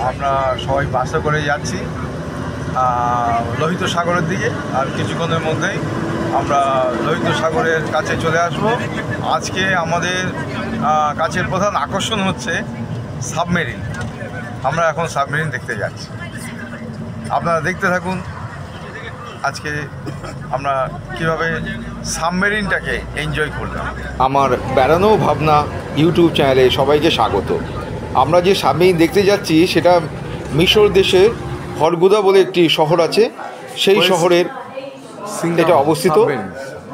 আমরা সবাই বাসে করে যাচ্ছি লোহিত সাগরের দিকে। আর কিছুক্ষণের মধ্যেই আমরা লোহিত সাগরের কাছে চলে আসব। আজকে আমাদের কাছের প্রধান আকর্ষণ হচ্ছে সাবমেরিন। আমরা এখন সাবমেরিন দেখতে যাচ্ছি, আপনারা দেখতে থাকুন। আজকে আমরা কীভাবে সাবমেরিনটাকে এনজয় করলাম। আমার বেড়ানো ভাবনা ইউটিউব চ্যানেলে সবাইকে স্বাগত। আমরা যে সাবমেরিন দেখতে যাচ্ছি সেটা মিশর দেশের হরগুদা বলে একটি শহর আছে, সেই শহরের এটা অবস্থিত।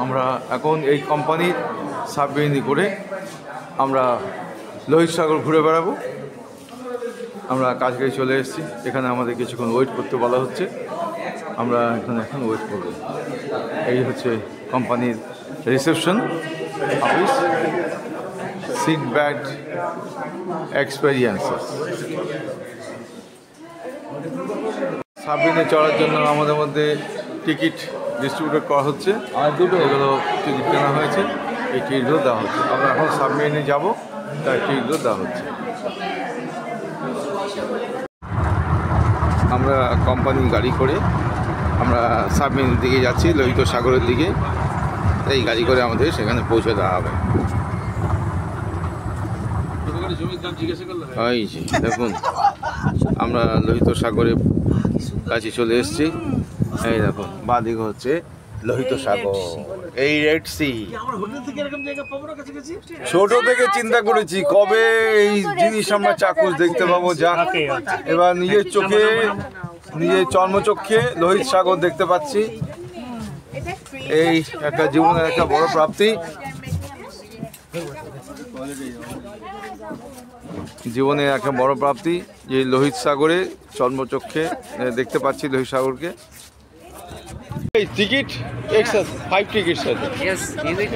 আমরা এখন এই কোম্পানির সাবমেরিনে করে আমরা লোহিত সাগর ঘুরে বেড়াবো। আমরা কাছকে চলে এসেছি, এখানে আমাদের কিছুক্ষণ ওয়েট করতে বলা হচ্ছে। আমরা এখানে এখন ওয়েট করব। এই হচ্ছে কোম্পানির reception office, sit back experiences. সাবমেরিনে চড়ার জন্য আমাদের মধ্যে টিকিট ডিস্ট্রিবিউট করা হচ্ছে, এগুলো টিকিট কেনা হয়েছে, এই টিকিটগুলো দেওয়া হচ্ছে। আমরা এখন সাবমেরিনে যাব, তার টিকিটগুলো দেওয়া হচ্ছে। আমরা কোম্পানির গাড়ি করে আমরা সাবমেরিনের দিকে যাচ্ছি, লোহিত সাগরের দিকে। এই গাড়ি করে আমাদের সেখানে পৌঁছে দেওয়া হবে। এই যে দেখুন, আমরা লোহিত সাগরের কাছে চলে এসেছি। এই দেখুন, বাঁদিকে হচ্ছে লোহিত সাগর, এই রেড সি। ছোট থেকে চিন্তা করেছি কবে এই জিনিস আমরা চাক্ষুষ দেখতে পাবো। যা এবার নিজের চোখে, নিজের চর্মচক্ষে লোহিত সাগর দেখতে পাচ্ছি। এই একটা জীবনের একটা বড় প্রাপ্তি, জীবনের একটা বড় প্রাপ্তি যে লোহিত সাগরে চর্মচক্ষে দেখতে পাচ্ছি লোহিত সাগরকে। এই ticket extra 5 tickets are there. Yes,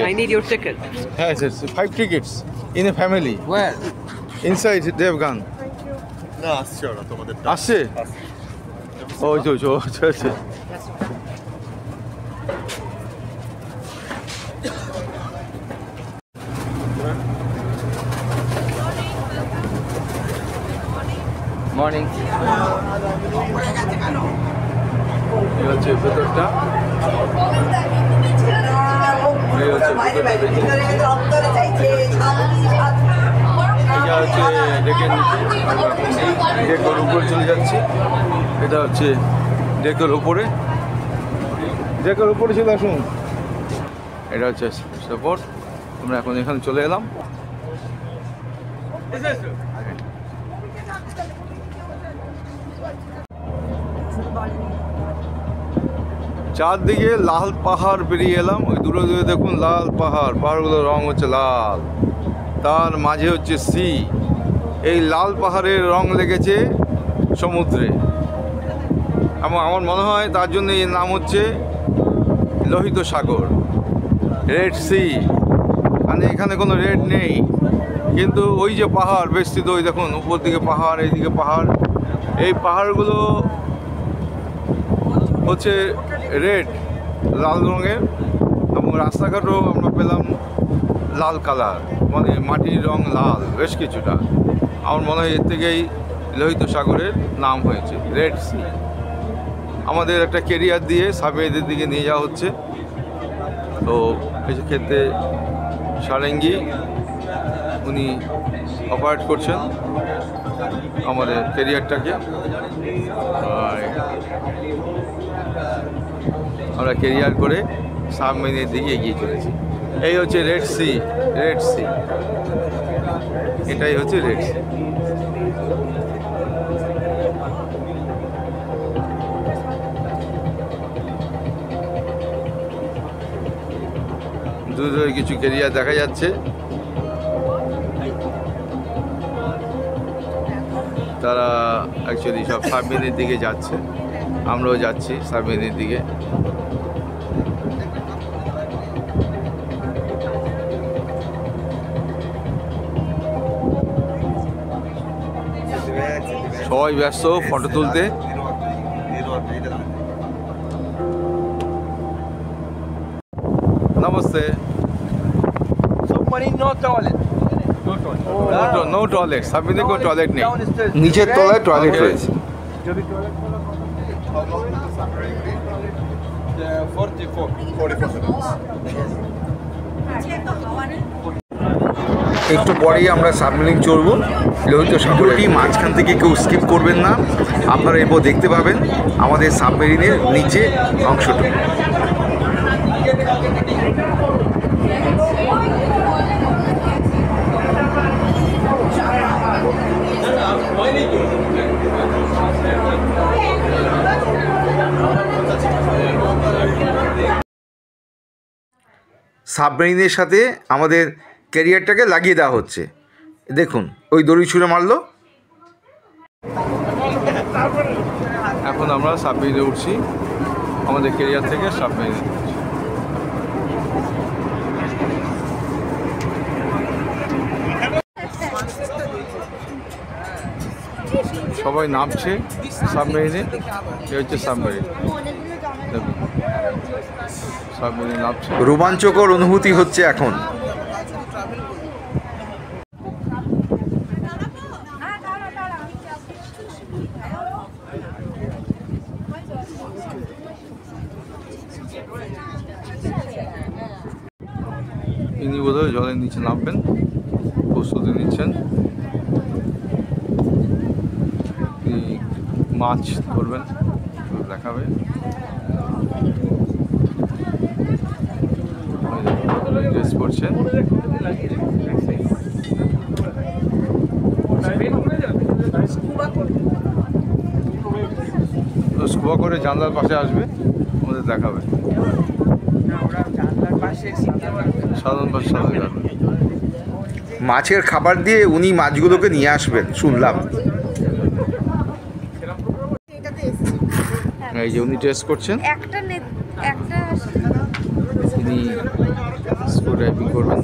I need your ticket. Yes, yes, 5 tickets in a family. Where? Inside they have gone. না, আসছে ওরা তোমাদের। আসছে? ওই তো আছে। Morning. এই হচ্ছে ভেতরটা, এই হচ্ছে এটা হচ্ছে ডেকের নিচে, ডেকের উপরে চলে যাচ্ছি। এটা হচ্ছে ডেকের উপরে, ডেকের উপরে চলে আসুন। এটা হচ্ছে সাপোর্ট। আমরা এখন এখানে চলে এলাম। চারদিকে লাল পাহাড় পেরিয়ে এলাম। ওই দূরে দূরে দেখুন লাল পাহাড়, পাহাড়গুলোর রং হচ্ছে লাল, তার মাঝে হচ্ছে সি। এই লাল পাহাড়ের রং লেগেছে সমুদ্রে, এবং আমার মনে হয় তার জন্য এর নাম হচ্ছে লোহিত সাগর, রেড সি। মানে এখানে কোনো রেড নেই, কিন্তু ওই যে পাহাড় বেষ্টিত, ওই দেখুন উপর দিকে পাহাড়, এইদিকে পাহাড়। এই পাহাড়গুলো হচ্ছে রেড, লাল রঙের, এবং রাস্তাঘাটও আমরা পেলাম লাল কালার, মানে মাটির রং লাল বেশ কিছুটা। আমার মনে হয় এর থেকেই লোহিত সাগরের নাম হয়েছে রেড সি। আমাদের একটা কেরিয়ার দিয়ে সাবমেরিনের দিকে নিয়ে যাওয়া হচ্ছে। তো কিছু ক্ষেত্রে সারেঙ্গি উনি অপারেট করছেন আমাদের কেরিয়ারটাকে। আমরা কেরিয়ার করে সাবমেরিনের দিকে এগিয়ে চলেছি। এই হচ্ছে রেড সি, রেড সি, এটাই হচ্ছে রেড সি। দূরে দূরে কিছু কেরিয়ার দেখা যাচ্ছে, তারা অ্যাকচুয়ালি সব সাবমেরিনের দিকে যাচ্ছে। আমরাও যাচ্ছি সাবমেরিনের দিকে। সবাই ব্যস্ত ফটো তুলতে। নমস্তে। Submarine, no toilet. No toilet. No toilet, সাবমেরিনে কোনো টয়লেট নেই। নিচের তলায় টয়লেট রয়েছে। 44 minutes. একটু পরেই আমরা সাবমেরিন চড়বো লোহিত সাগরটি মাঝখান থেকে কেউ স্কিপ করবেন না, আপনারা এরপর দেখতে পাবেন আমাদের সাবমেরিনের নিচে অংশটা। সাবমেরিনের সাথে আমাদের ক্যারিয়ারটাকে লাগিয়ে দেওয়া হচ্ছে। দেখুন ওই দড়ি ছুঁড়ে মারলো। এখন আমরা সাবমেরিনে উঠছি, আমাদের ক্যারিয়ার থেকে সাবমেরিনে উঠছি। সবাই নামছে সাবমেরিনে, এ হচ্ছে সাবমেরিন। দেখুন সাবমেরিন নামছে। রোমাঞ্চকর অনুভূতি হচ্ছে এখন। ইনি বোধহয় জলের নিচে নামবেন, প্রস্তুতি নিচ্ছেন। মাছ ধরবেন, দেখাবে। ড্রেস পরছেন, স্কুবা করে জানলার পাশে আসবে, আমাদের দেখাবে। সাধারণ পাশে মাছের খাবার দিয়ে উনি মাছগুলোকে নিয়ে আসবেন শুনলাম। এই যে উনি টেস্ট করছেন, তিনি স্ক্রু ড্রাইভিং করবেন।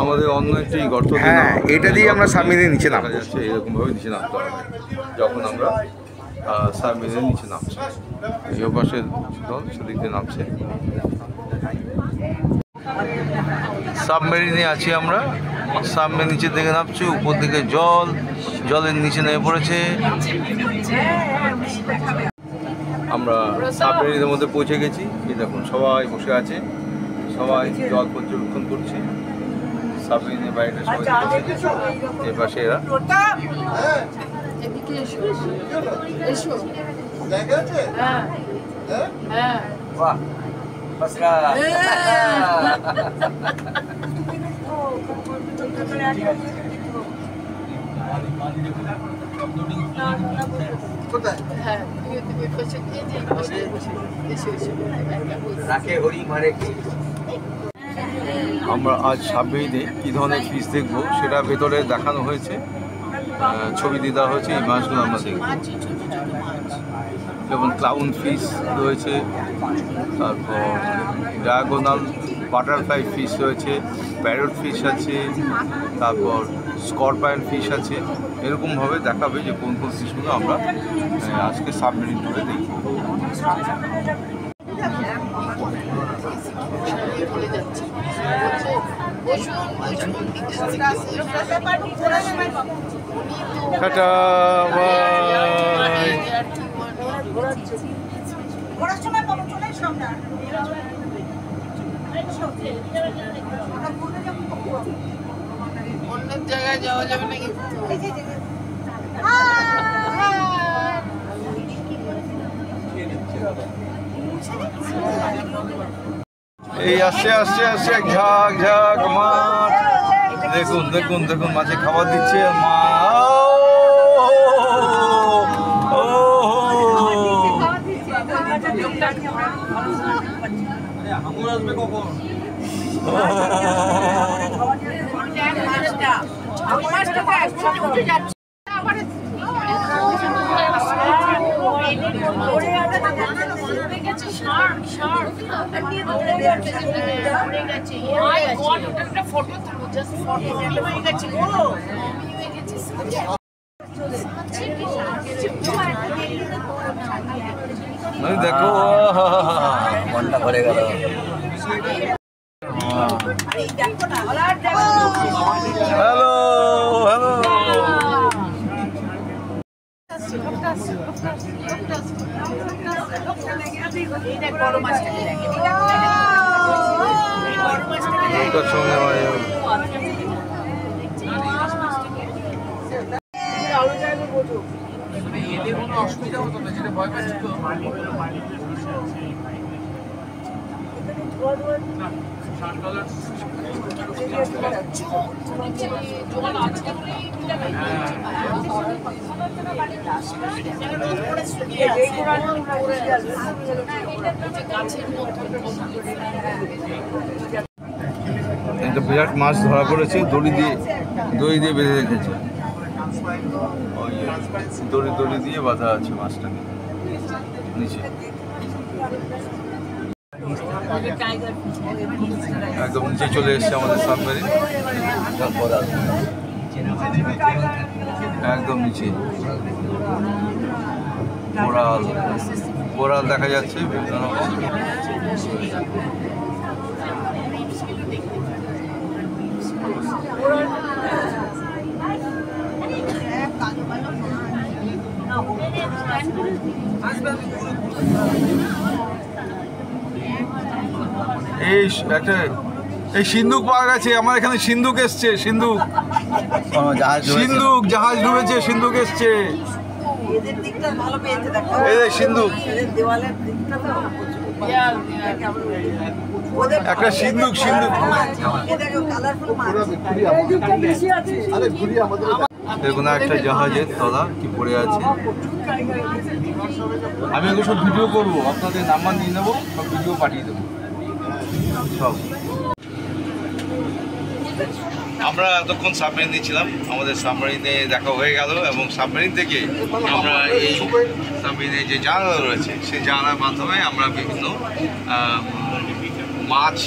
আমাদের অন্য একটি গর্ত, হ্যাঁ এটা দিয়ে আমরা সাবমেরিনের নিচে দেখা নামবো। যাচ্ছে এরকমভাবে নিচে নামতে হবে যখন আমরা সাবমেরিনের নিচে নামছি। এই পাশে জল সেদিক দিয়ে নামছে। সাবমেরিনে আছি আমরা, সাবমেরিন নিচের দিকে নামছি, উপর দিকে জল, জলের নিচে নেমে পড়েছে। আমরা সাবমেরিনের মধ্যে পৌঁছে গেছি। এই দেখুন সবাই বসে আছে, সবাই জল পর্যবেক্ষণ করছে। সাবমেরিনের বাইরে সবাই এর পাশে এরা। আমরা আজ সাবমেরিনে কী ধরনের ফিশ দেখবো সেটা ভেতরে দেখানো হয়েছে, ছবি দিয়ে দেওয়া হয়েছে। এই মাছগুলো আমরা দেখব, যেমন ক্লাউন ফিশ রয়েছে, তারপর ডায়াগোনাল বাটারফ্লাই ফিশ রয়েছে, প্যারট ফিশ আছে, তারপর স্করপায়ন ফিশ আছে। এরকমভাবে দেখাবে যে কোন কোন ফিশগুলো আমরা আজকে সাবমেরিন ট্যুরে দেখব। Tata bye. অন্য জায়গায় যাওয়া যাবে নাকি? এই আসছে আসছে আসছে ঝাঁক ঝাঁক মাছ। দেখুন দেখুন দেখুন মাছে খাবার দিচ্ছে মা। দেখো মনটা ভরে গেল। হ্যালো হ্যালো ওটার সঙ্গে একটা বিরাট মাছ ধরা পড়েছে, দড়ি দিয়ে বেঁধে রেখেছে। ওই দড়ি দিয়ে বাঁধা আছে মাছটাকে নিচে। একদম নিচে চলে এসছে আমাদের সাবমেরিন, একদম নিচে কোরাল দেখা যাচ্ছে বিভিন্ন রকম। এই সিন্ধুক পাওয়া গেছে, আমার এখানে সিন্ধুক এসছে, সিন্ধুক জাহাজ ডুবেছে, সিন্ধুক এসছে, এই যে সিন্ধুক, একটা সিন্ধুক দেখুন একটা জাহাজের তলা কি পড়ে আছে। আমি এগুলো সব ভিডিও করবো, আপনাদের নাম্বার নিয়ে নেবো, সব ভিডিও পাঠিয়ে দেবো সব। আমরা এতক্ষণ সাবমেরিনে ছিলাম, আমাদের সাবমেরিনে দেখা হয়ে গেল এবং সাবমেরিন থেকে আমরা এই সাবমেরিনে যে জানালা রয়েছে সেই জানালার মাধ্যমে আমরা বিভিন্ন মাছ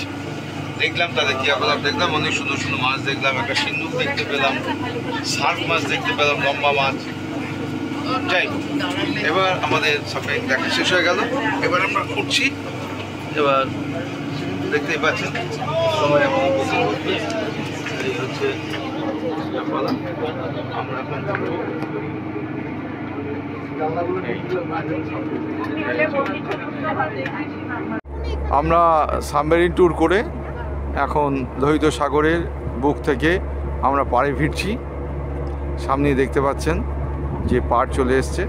দেখলাম, তাদের ক্রিয়াকলাপ দেখলাম, অনেক সুন্দর সুন্দর মাছ দেখলাম, একটা সিন্ধুক দেখতে পেলাম, সার্ক মাছ দেখতে পেলাম, লম্বা মাছ। যাই হোক, এবার আমাদের সাবমেরিন দেখা শেষ হয়ে গেল, এবার আমরা উঠছি। এবার দেখতেই পাচ্ছেন সময় এখন এই হচ্ছে আমরা এখন আমরা সাবমেরিন ট্যুর করে এখন লোহিত সাগরের বুক থেকে আমরা পাড়ে ফিরছি। সামনে দেখতে পাচ্ছেন যে পাড় চলে এসছে।